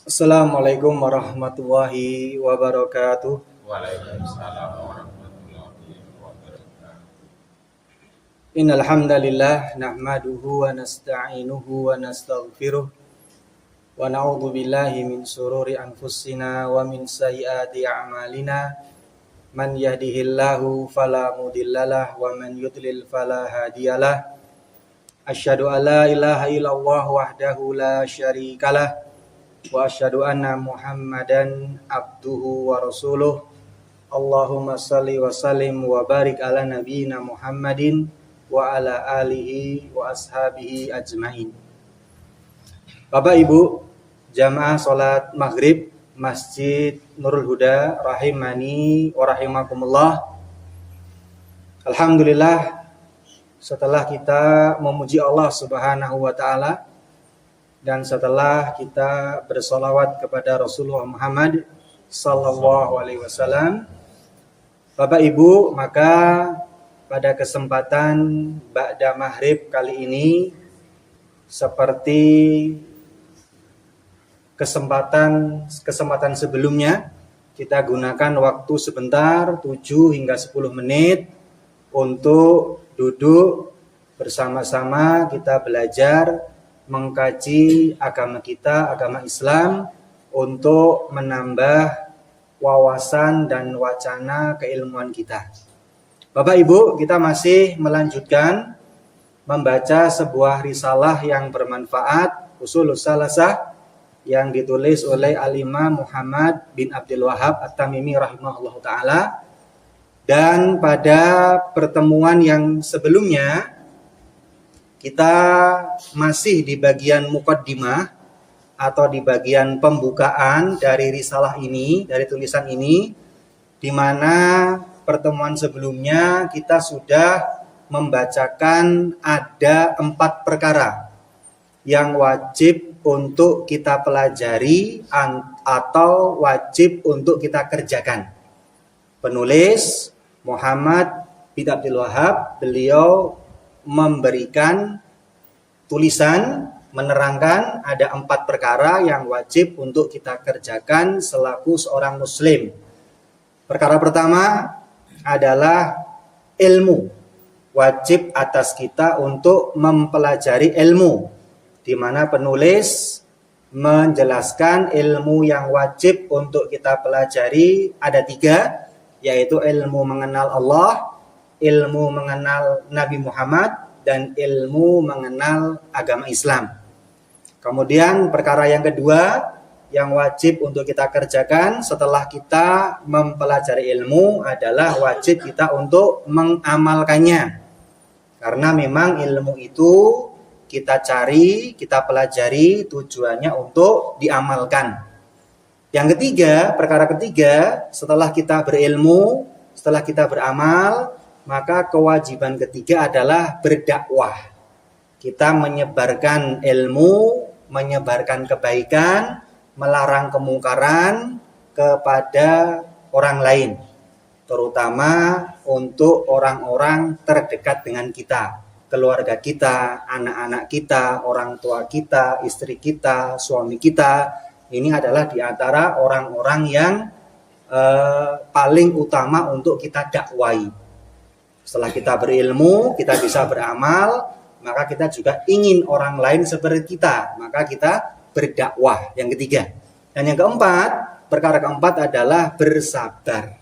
Assalamualaikum warahmatullahi wabarakatuh. Waalaikumsalam warahmatullahi wabarakatuh. Innal hamdalillah nahmaduhu wa nasta'inuhu wa nastaghfiruh wa na'udzu billahi min shururi anfusina wa min sayyiati a'malina. Man yahdihillahu fala mudhillalah wa man yudlil fala hadiyalah. Asyhadu an la ilaha illallah wahdahu la syarikalah wa asyhadu anna Muhammadan abduhu wa rasuluh. Allahumma salli wa sallim wa barik ala nabiyyina Muhammadin wa ala alihi wa ashabihi ajmain. Bapak Ibu, jamaah salat maghrib Masjid Nurul Huda rahimani wa rahimakumullah. Alhamdulillah, setelah kita memuji Allah Subhanahu wa taala dan setelah kita bersolawat kepada Rasulullah Muhammad sallallahu alaihi wasallam, Bapak Ibu, maka pada kesempatan ba'da maghrib kali ini, seperti kesempatan sebelumnya, kita gunakan waktu sebentar 7 hingga 10 menit untuk duduk bersama-sama kita belajar mengkaji agama kita, agama Islam, untuk menambah wawasan dan wacana keilmuan kita. Bapak Ibu, kita masih melanjutkan membaca sebuah risalah yang bermanfaat, Ushulus Shalasah, yang ditulis oleh Al-Imam Muhammad bin Abdul Wahhab At-Tamimi rahimahullah ta'ala. Dan pada pertemuan yang sebelumnya, kita masih di bagian muqaddimah atau di bagian pembukaan dari risalah ini, dari tulisan ini, di mana pertemuan sebelumnya kita sudah membacakan ada 4 perkara yang wajib untuk kita pelajari atau wajib untuk kita kerjakan. Penulis Muhammad bin Abdul Wahhab, beliau memberikan tulisan menerangkan ada 4 perkara yang wajib untuk kita kerjakan selaku seorang muslim. Perkara pertama adalah ilmu. Wajib atas kita untuk mempelajari ilmu, di mana penulis menjelaskan ilmu yang wajib untuk kita pelajari ada 3, yaitu ilmu mengenal Allah, ilmu mengenal Nabi Muhammad, dan ilmu mengenal agama Islam. Kemudian perkara yang kedua yang wajib untuk kita kerjakan setelah kita mempelajari ilmu adalah wajib kita untuk mengamalkannya. Karena memang ilmu itu kita cari, kita pelajari, tujuannya untuk diamalkan. Yang ketiga, perkara ketiga, setelah kita berilmu, setelah kita beramal, maka kewajiban ketiga adalah berdakwah. Kita menyebarkan ilmu, menyebarkan kebaikan, melarang kemungkaran kepada orang lain, terutama untuk orang-orang terdekat dengan kita, keluarga kita, anak-anak kita, orang tua kita, istri kita, suami kita. Ini adalah di antara orang-orang yang paling utama untuk kita dakwai. Setelah kita berilmu, kita bisa beramal, maka kita juga ingin orang lain seperti kita, maka kita berdakwah. Yang ketiga. Dan yang keempat, perkara keempat adalah bersabar.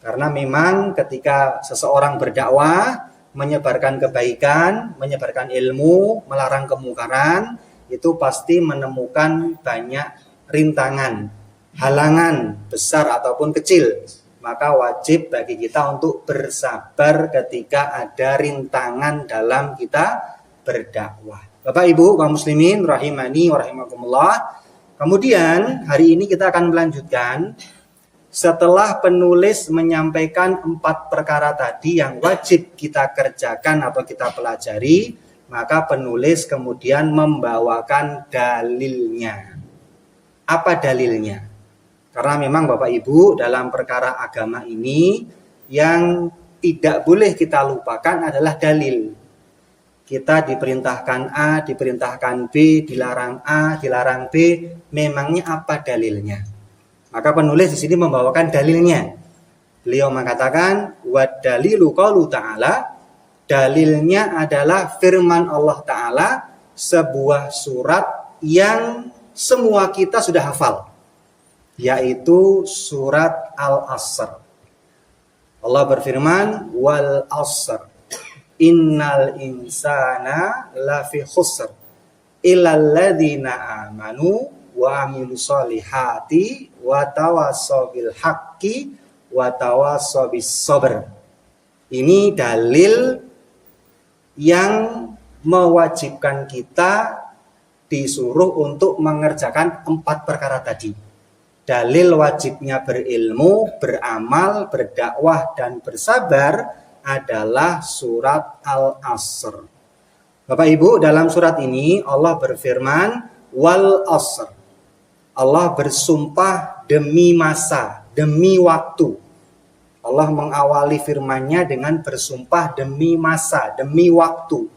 Karena memang ketika seseorang berdakwah, menyebarkan kebaikan, menyebarkan ilmu, melarang kemungkaran, itu pasti menemukan banyak rintangan, halangan besar ataupun kecil. Maka wajib bagi kita untuk bersabar ketika ada rintangan dalam kita berdakwah. Bapak Ibu kaum muslimin rahimani wa rahimakumullah. Kemudian hari ini kita akan melanjutkan setelah penulis menyampaikan 4 perkara tadi yang wajib kita kerjakan atau kita pelajari, maka penulis kemudian membawakan dalilnya. Apa dalilnya? Karena memang Bapak Ibu dalam perkara agama ini yang tidak boleh kita lupakan adalah dalil. Kita diperintahkan A, diperintahkan B, dilarang A, dilarang B. Memangnya apa dalilnya? Maka penulis di sini membawakan dalilnya. Beliau mengatakan, "Wa dalilu qaulu ta'ala." Dalilnya adalah firman Allah Ta'ala, sebuah surat yang semua kita sudah hafal, yaitu surat Al-Asr. Allah berfirman, "Wal asr. Innal insana lafi khusr illal ladzina amanu wa amilus solihati wa tawassaw bil haqqi wa tawassaw bis sabr." Ini dalil yang mewajibkan kita disuruh untuk mengerjakan 4 perkara tadi. Dalil wajibnya berilmu, beramal, berdakwah, dan bersabar adalah surat Al-Asr. Bapak Ibu, dalam surat ini Allah berfirman, wal asr. Allah bersumpah demi masa, demi waktu. Allah mengawali firman-Nya dengan bersumpah demi masa, demi waktu.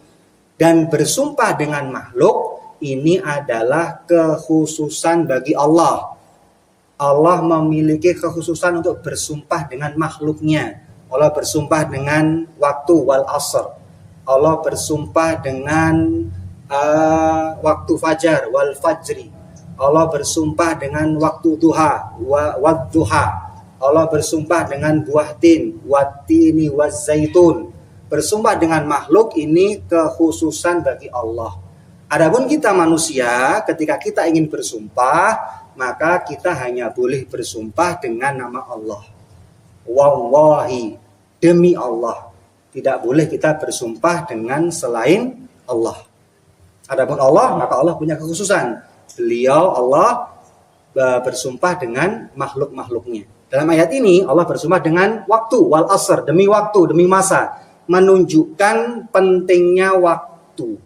Dan bersumpah dengan makhluk, ini adalah kekhususan bagi Allah. Allah memiliki kekhususan untuk bersumpah dengan makhluknya. Allah bersumpah dengan waktu wal asr. Allah bersumpah dengan waktu fajar wal fajri. Allah bersumpah dengan waktu duha wad duha. Allah bersumpah dengan buah tin, wattini wazzaitun. Bersumpah dengan makhluk ini kekhususan bagi Allah. Adapun kita manusia, ketika kita ingin bersumpah, maka kita hanya boleh bersumpah dengan nama Allah. Wallahi, demi Allah. Tidak boleh kita bersumpah dengan selain Allah. Adapun Allah, maka Allah punya kekhususan. Beliau Allah bersumpah dengan makhluk-makhluknya. Dalam ayat ini Allah bersumpah dengan waktu, wal asr, demi waktu, demi masa, menunjukkan pentingnya waktu,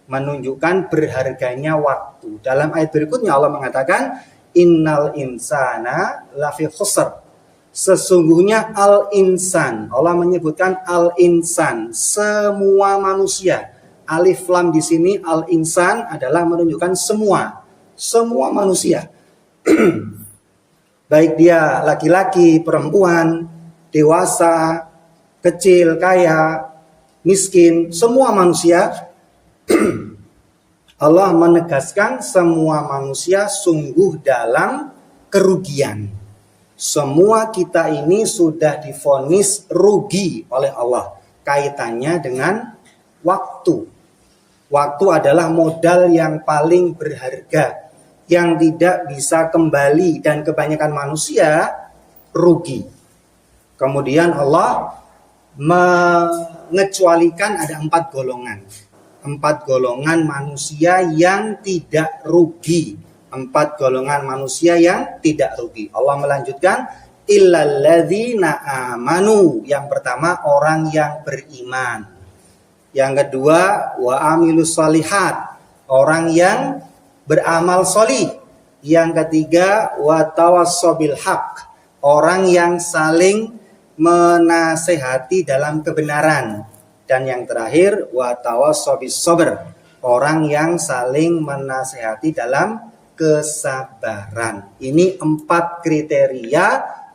menunjukkan berharganya waktu. Dalam ayat berikutnya Allah mengatakan, innal insana lafi khusr. Sesungguhnya al-insan, Allah menyebutkan al-insan, semua manusia. Alif lam di sini al-insan adalah menunjukkan semua manusia. Baik dia laki-laki, perempuan, dewasa, kecil, kaya, miskin, semua manusia. Allah menegaskan semua manusia sungguh dalam kerugian. Semua kita ini sudah divonis rugi oleh Allah. Kaitannya dengan waktu. Waktu adalah modal yang paling berharga, yang tidak bisa kembali, dan kebanyakan manusia rugi. Kemudian Allah mengecualikan ada 4 golongan. 4 golongan manusia yang tidak rugi. 4 golongan manusia yang tidak rugi. Allah melanjutkan, illal ladzina amanu. Yang pertama, orang yang beriman. Yang kedua, wa amilus solihat. Orang yang beramal solih. Yang ketiga, wa tawassaw bil haqq. Orang yang saling menasehati dalam kebenaran. Dan yang terakhir, wa tawassaw bis sabr. Orang yang saling menasehati dalam kesabaran. Ini 4 kriteria,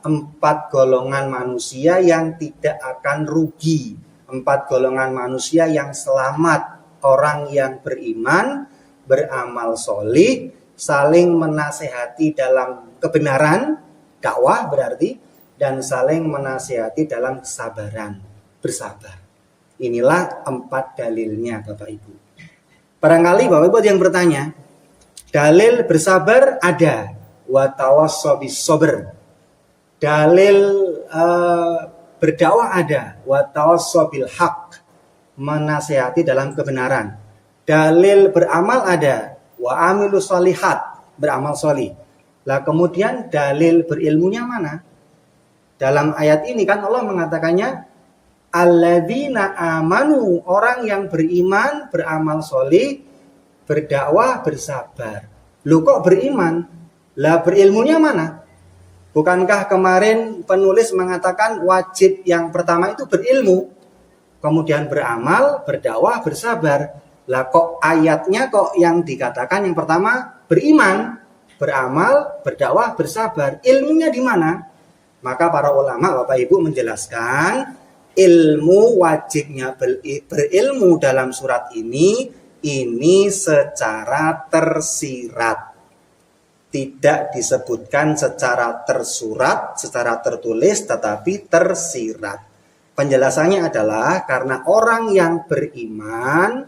4 golongan manusia yang tidak akan rugi. 4 golongan manusia yang selamat. Orang yang beriman, beramal solih, saling menasehati dalam kebenaran, dakwah berarti, dan saling menasehati dalam kesabaran, bersabar. Inilah 4 dalilnya Bapak Ibu. Barangkali Bapak Ibu yang bertanya, dalil bersabar ada, wa tawassaw bis sabr. Dalil berdakwah ada, wa tawassaw bil haqq, menasihati dalam kebenaran. Dalil beramal ada, wa amilus solihat, beramal solih. Lah kemudian dalil berilmunya mana? Dalam ayat ini kan Allah mengatakannya, alladzina amanu, orang yang beriman, beramal solih, berdakwah, bersabar. Loh kok beriman? Lah berilmunya mana? Bukankah kemarin penulis mengatakan wajib yang pertama itu berilmu? kemudian beramal, berdakwah, bersabar. Lah kok ayatnya kok yang dikatakan yang pertama beriman, beramal, berdakwah, bersabar. Ilmunya di mana? Maka para ulama Bapak Ibu menjelaskan ilmu wajibnya berilmu dalam surat ini secara tersirat. Tidak disebutkan secara tersurat, secara tertulis, tetapi tersirat. Penjelasannya adalah karena orang yang beriman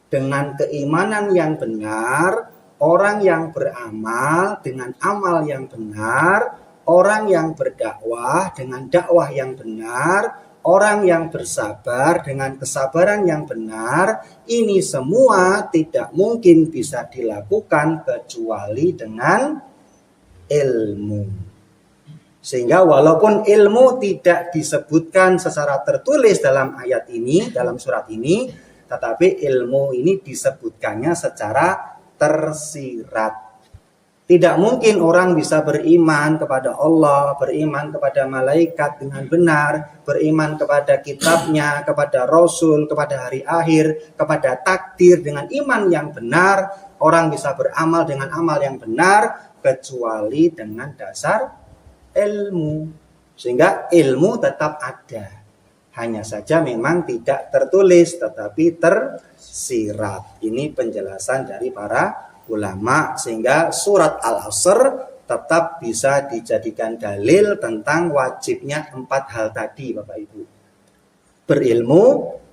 dengan keimanan yang benar, orang yang beramal dengan amal yang benar, orang yang berdakwah dengan dakwah yang benar, orang yang bersabar dengan kesabaran yang benar, ini semua tidak mungkin bisa dilakukan kecuali dengan ilmu. Sehingga walaupun ilmu tidak disebutkan secara tertulis dalam ayat ini, dalam surat ini, tetapi ilmu ini disebutkannya secara tersirat. Tidak mungkin orang bisa beriman kepada Allah, beriman kepada malaikat dengan benar, beriman kepada kitabnya, kepada Rasul, kepada hari akhir, kepada takdir dengan iman yang benar. Orang bisa beramal dengan amal yang benar, kecuali dengan dasar ilmu. Sehingga ilmu tetap ada. Hanya saja memang tidak tertulis, tetapi tersirat. Ini penjelasan dari para ulama, sehingga surat Al-Asr tetap bisa dijadikan dalil tentang wajibnya 4 hal tadi Bapak Ibu. Berilmu,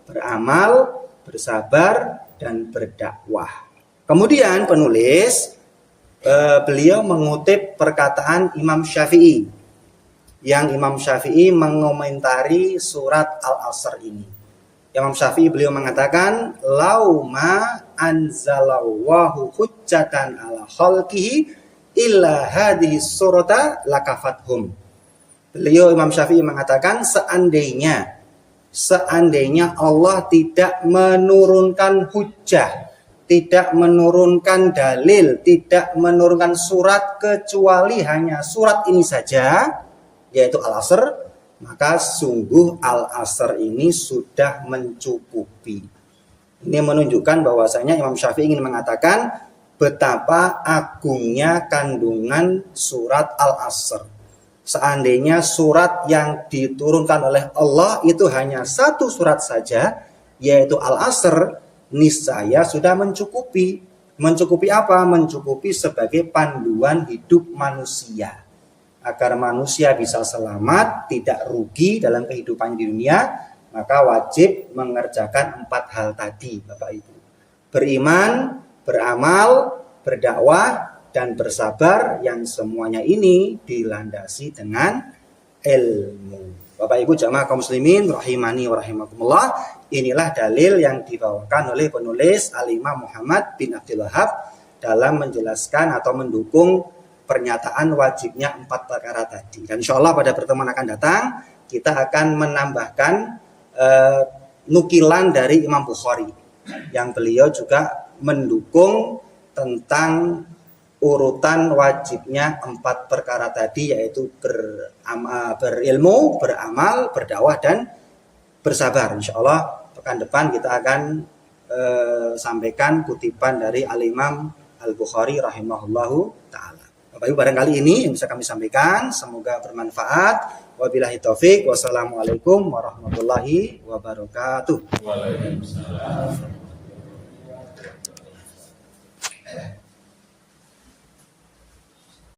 beramal, bersabar, dan berdakwah. Kemudian penulis, beliau mengutip perkataan Imam Syafi'i. Yang Imam Syafi'i mengomentari surat Al-Asr ini. Imam Syafi'i beliau mengatakan, lauma anzalallahu hujjatan ala khalqihi illa hadhihi surata lakafathum. Beliau Imam Syafi'i mengatakan seandainya Allah tidak menurunkan hujjah, tidak menurunkan dalil, tidak menurunkan surat kecuali hanya surat ini saja, yaitu Al-Asr, maka sungguh Al-Asr ini sudah mencukupi. Ini menunjukkan bahwasanya Imam Syafi'i ingin mengatakan betapa agungnya kandungan surat Al-Asr. Seandainya surat yang diturunkan oleh Allah itu hanya satu surat saja, yaitu Al-Asr, niscaya sudah mencukupi. Mencukupi apa? Mencukupi sebagai panduan hidup manusia. Agar manusia bisa selamat, tidak rugi dalam kehidupannya di dunia, maka wajib mengerjakan 4 hal tadi Bapak Ibu. Beriman, beramal, berdakwah, dan bersabar, yang semuanya ini dilandasi dengan ilmu. Bapak Ibu jamaah kaum muslimin rahimani wa rahimakumullah, inilah dalil yang dibawakan oleh penulis Al-Imam Muhammad bin Abdul Wahhab dalam menjelaskan atau mendukung pernyataan wajibnya 4 perkara tadi. Dan insya Allah pada pertemuan akan datang kita akan menambahkan nukilan dari Imam Bukhari yang beliau juga mendukung tentang urutan wajibnya 4 perkara tadi, yaitu berilmu, beramal, berdakwah, dan bersabar. Insya Allah pekan depan kita akan sampaikan kutipan dari Al-Imam Al-Bukhari rahimahullahu ta'ala. Bapak Ibu, barangkali ini yang bisa kami sampaikan, semoga bermanfaat. Wabillahi taufik, wassalamualaikum warahmatullahi wabarakatuh. Waalaikumsalam.